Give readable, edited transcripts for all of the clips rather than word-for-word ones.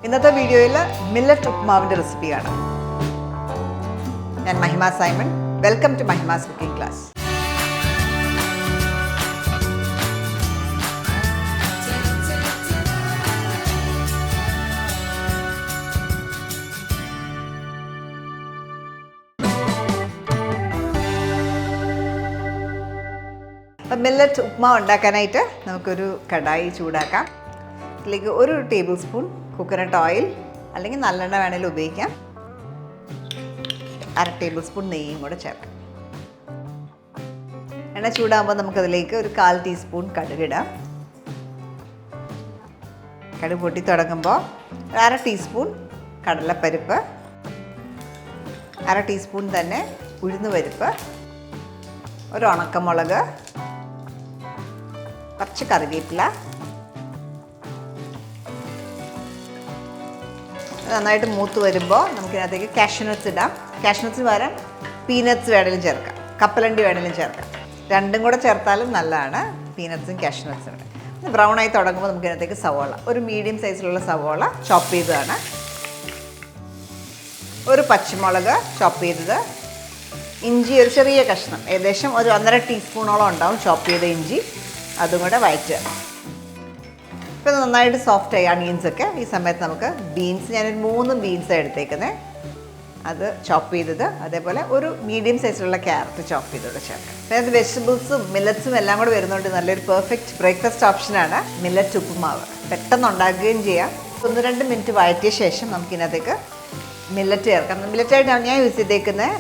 ഇന്നത്തെ വീഡിയോയിൽ മില്ലറ്റ് ഉപ്മാവിൻ്റെ റെസിപ്പിയാണ്. ഞാൻ Mahima Simon. Welcome to Mahima's cooking class. അപ്പം മില്ലറ്റ് ഉപ്മാവ് ഉണ്ടാക്കാനായിട്ട് നമുക്കൊരു കടായി ചൂടാക്കാം. ഇതിലേക്ക് 1 ടേബിൾ സ്പൂൺ കോക്കനട്ട് ഓയിൽ അല്ലെങ്കിൽ നല്ലെണ്ണ വേണമെങ്കിലും ഉപയോഗിക്കാം. 1/2 ടേബിൾ സ്പൂൺ നെയ്യും കൂടെ ചേർക്കാം. എണ്ണ ചൂടാകുമ്പോൾ നമുക്കതിലേക്ക് ഒരു 1/4 ടീസ്പൂൺ കടുകിടാം. കടുക് പൊട്ടി തുടങ്ങുമ്പോൾ 1/2 ടീസ്പൂൺ കടലപ്പരിപ്പ്, 1/2 ടീസ്പൂൺ തന്നെ ഉഴുന്നുപരിപ്പ്, ഒരു ഉണക്കമുളക്, കുറച്ച് കറിവേപ്പില. നന്നായിട്ട് മൂത്ത് വരുമ്പോൾ നമുക്കിതിനകത്തേക്ക് കാഷ്യൂനട്ട്സ് ഇടാം. കാഷ്യൂനട്ട്സിന് പകരം പീനട്ട്സ് വേണമെങ്കിലും ചേർക്കാം, കപ്പലണ്ടി വേണമെങ്കിലും ചേർക്കാം. രണ്ടും കൂടെ ചേർത്താലും നല്ലതാണ്, പീനട്ട്സും കാഷ്യൂനട്ട്സും കൂടെ. ബ്രൗൺ ആയി തുടങ്ങുമ്പോൾ നമുക്കിതിനകത്തേക്ക് സവോള, ഒരു മീഡിയം സൈസിലുള്ള സവോള ചോപ്പ് ചെയ്തതാണ്, ഒരു പച്ചമുളക് ചോപ്പ് ചെയ്തത്, ഇഞ്ചി ഒരു ചെറിയ കഷ്ണം, ഏകദേശം ഒരു 1.5 ടീസ്പൂണോളം ഉണ്ടാവും ചോപ്പ് ചെയ്ത ഇഞ്ചി, അതും കൂടെ വഴറ്റുക. ഇപ്പോൾ നന്നായിട്ട് സോഫ്റ്റായി അണിയൻസൊക്കെ. ഈ സമയത്ത് നമുക്ക് ബീൻസ്, ഞാനൊരു 3 ബീൻസാണ് എടുത്തേക്കുന്നത്, അത് ചോപ്പ് ചെയ്തത്, അതേപോലെ ഒരു മീഡിയം സൈസിലുള്ള ക്യാരറ്റ് ചോപ്പ് ചെയ്തോടെ ചേർക്കാം. അതായത് വെജിറ്റബിൾസും മില്ലറ്റ്സും എല്ലാം കൂടെ വരുന്നതുകൊണ്ട് നല്ലൊരു പെർഫെക്റ്റ് ബ്രേക്ക്ഫാസ്റ്റ് ഓപ്ഷനാണ് മില്ലറ്റ് ഉപ്പുമാവ്. പെട്ടെന്ന് ഉണ്ടാക്കുകയും ചെയ്യാം. 1-2 മിനിറ്റ് വഴറ്റിയ ശേഷം നമുക്കിതിനകത്തേക്ക് മില്ലറ്റ് ചേർക്കാം. മില്ലറ്റായിട്ട് ഞാൻ യൂസ് ചെയ്തേക്കുന്നത്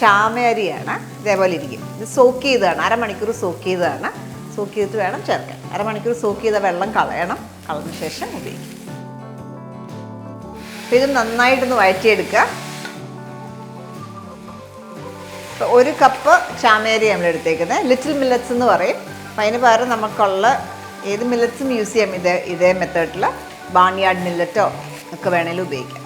ചാമയരിയാണ്. ഇതേപോലെ ഇരിക്കും. ഇത് സോക്ക് ചെയ്തതാണ്, 1/2 മണിക്കൂർ സോക്ക് ചെയ്തതാണ്. സോക്ക് ചെയ്തിട്ട് വേണം ചേർക്കാൻ. 1/2 മണിക്കൂർ സോക്ക് ചെയ്ത വെള്ളം കളയണം. കളഞ്ഞ ശേഷം ഉപയോഗിക്കും. അപ്പോൾ ഇത് നന്നായിട്ടൊന്ന് വഴറ്റിയെടുക്കുക. ഇപ്പോൾ 1 കപ്പ് ചാമേരി നമ്മൾ എടുത്തേക്കുന്നത്, ലിറ്റിൽ മില്ലറ്റ്സ് എന്ന് പറയും. അപ്പം അതിന് പകരം നമുക്കുള്ള ഏത് മില്ലറ്റ്സും യൂസ് ചെയ്യാം. ഇതേ മെത്തേഡിൽ ബാൺയാർഡ് മില്ലറ്റോ ഒക്കെ വേണമെങ്കിലും ഉപയോഗിക്കാം.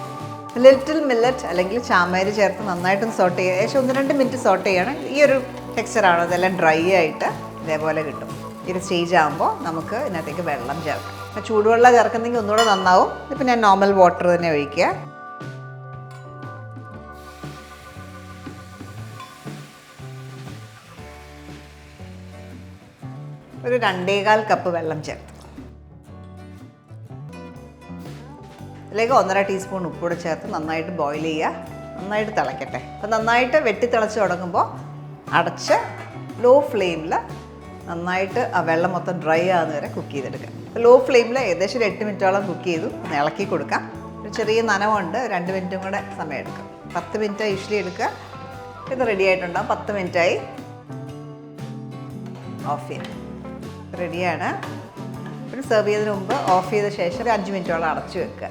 ലിറ്റിൽ മില്ലറ്റ് അല്ലെങ്കിൽ ചാമേരി ചേർത്ത് നന്നായിട്ടൊന്ന് സോട്ട് ചെയ്യുക. ഏകദേശം 1-2 മിനിറ്റ് സോട്ട് ചെയ്യണം. ഈ ഒരു ടെക്സ്ചറാണ്, ഇതെല്ലാം ഡ്രൈ ആയിട്ട് ഇതേപോലെ കിട്ടും. ഈ ഒരു സ്റ്റേജ് ആകുമ്പോൾ നമുക്ക് ഇതിനകത്തേക്ക് വെള്ളം ചേർക്കാം. അപ്പോൾ ചൂടുവെള്ളം ചേർക്കുന്നെങ്കിൽ ഒന്നുകൂടെ നന്നാവും. ഇപ്പം ഞാൻ നോർമൽ വാട്ടർ തന്നെ ഒഴിക്കുക. ഒരു 2.25 കപ്പ് വെള്ളം ചേർത്ത് അതിലേക്ക് 1.5 ടീസ്പൂൺ ഉപ്പൂടെ ചേർത്ത് നന്നായിട്ട് ബോയിൽ ചെയ്യുക. നന്നായിട്ട് തിളയ്ക്കട്ടെ. അപ്പോൾ നന്നായിട്ട് വെട്ടിത്തിളച്ച് തുടങ്ങുമ്പോൾ അടച്ച് ലോ ഫ്ലെയിമിൽ നന്നായിട്ട് ആ വെള്ളം മൊത്തം ഡ്രൈ ആകുന്ന വരെ കുക്ക് ചെയ്തെടുക്കുക. അപ്പോൾ ലോ ഫ്ലെയിമിൽ ഏകദേശം ഒരു 8 മിനിറ്റോളം കുക്ക് ചെയ്തു. ഒന്ന് ഇളക്കി കൊടുക്കാം. ഒരു ചെറിയ നനവുണ്ട്, 2 മിനിറ്റും കൂടെ സമയം എടുക്കും. 10 മിനിറ്റ് യൂഷ്വലി എടുക്കുക. ഇത് റെഡി ആയിട്ടുണ്ടാകും. 10 മിനിറ്റായി. ഓഫ് ചെയ്യാം. റെഡിയാണ്. ഒരു സെർവ് ചെയ്തതിന് മുമ്പ് ഓഫ് ചെയ്ത ശേഷം ഒരു 5 മിനിറ്റോളം അടച്ചു വെക്കുക.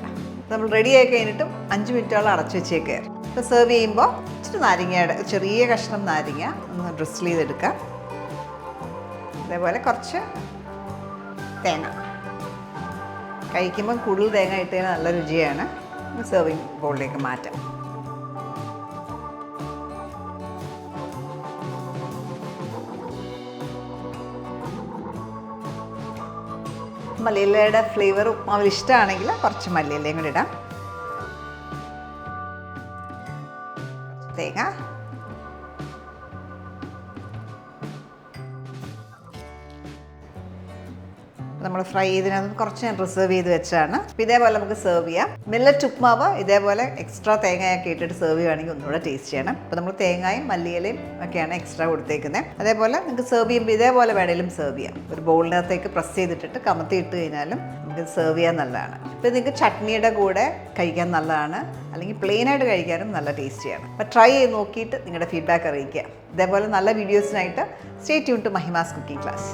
നമ്മൾ റെഡി ആയി കഴിഞ്ഞിട്ടും 5 മിനിറ്റോളം അടച്ചു വെച്ചേക്കുക. ഇപ്പോൾ സെർവ് ചെയ്യുമ്പോൾ ഇച്ചിരി നാരങ്ങയുടെ ചെറിയ കഷ്ണം നാരങ്ങ ഒന്ന് ഡ്രിസിൽ ചെയ്തെടുക്കുക. അതേപോലെ കുറച്ച് തേങ്ങ, കഴിക്കുമ്പോൾ കൂടുതൽ തേങ്ങ ഇട്ട് കഴിഞ്ഞാൽ നല്ല രുചിയാണ്. സെർവിങ് ബോളിലേക്ക് മാറ്റാം. മല്ലിയിലയുടെ ഫ്ലേവർ ഉപ്മാവിൽ ഇഷ്ടമാണെങ്കിൽ കുറച്ച് മല്ലിയിലയും കൂടി ഇടാം. തേങ്ങ, നമ്മൾ ഫ്രൈ ചെയ്തതിനകത്ത് കുറച്ച് ഞാൻ റിസർവ് ചെയ്ത് വെച്ചാണ്. അപ്പോൾ ഇതേപോലെ നമുക്ക് സെർവ് ചെയ്യാം. മില്ലറ്റ് ഉപ്മാവ് ഇതേപോലെ എക്സ്ട്രാ തേങ്ങയൊക്കെ ഇട്ടിട്ട് സെർവ് ചെയ്യുകയാണെങ്കിൽ ഒന്നുകൂടെ ടേസ്റ്റ് ചെയ്യണം. അപ്പോൾ നമ്മൾ തേങ്ങയും മല്ലിയിലയും ഒക്കെയാണ് എക്സ്ട്രാ കൊടുത്തേക്കുന്നത്. അതേപോലെ നിങ്ങൾക്ക് സെർവ് ചെയ്യുമ്പോൾ ഇതേപോലെ വേണമെങ്കിലും സെർവ് ചെയ്യാം. ഒരു ബൗളിനകത്തേക്ക് പ്രസ് ചെയ്തിട്ടിട്ട് കമത്തി ഇട്ട് കഴിഞ്ഞാലും നമുക്ക് സെർവ് ചെയ്യാൻ നല്ലതാണ്. ഇപ്പോൾ നിങ്ങൾക്ക് ചട്നിയുടെ കൂടെ കഴിക്കാൻ നല്ലതാണ്, അല്ലെങ്കിൽ പ്ലെയിനായിട്ട് കഴിക്കാനും നല്ല ടേസ്റ്റിയാണ്. അപ്പോൾ ട്രൈ ചെയ്ത് നോക്കിയിട്ട് നിങ്ങളുടെ ഫീഡ്ബാക്ക് അറിയിക്കുക. ഇതേപോലെ നല്ല വീഡിയോസിനായിട്ട് stay tune to Mahima's cooking class.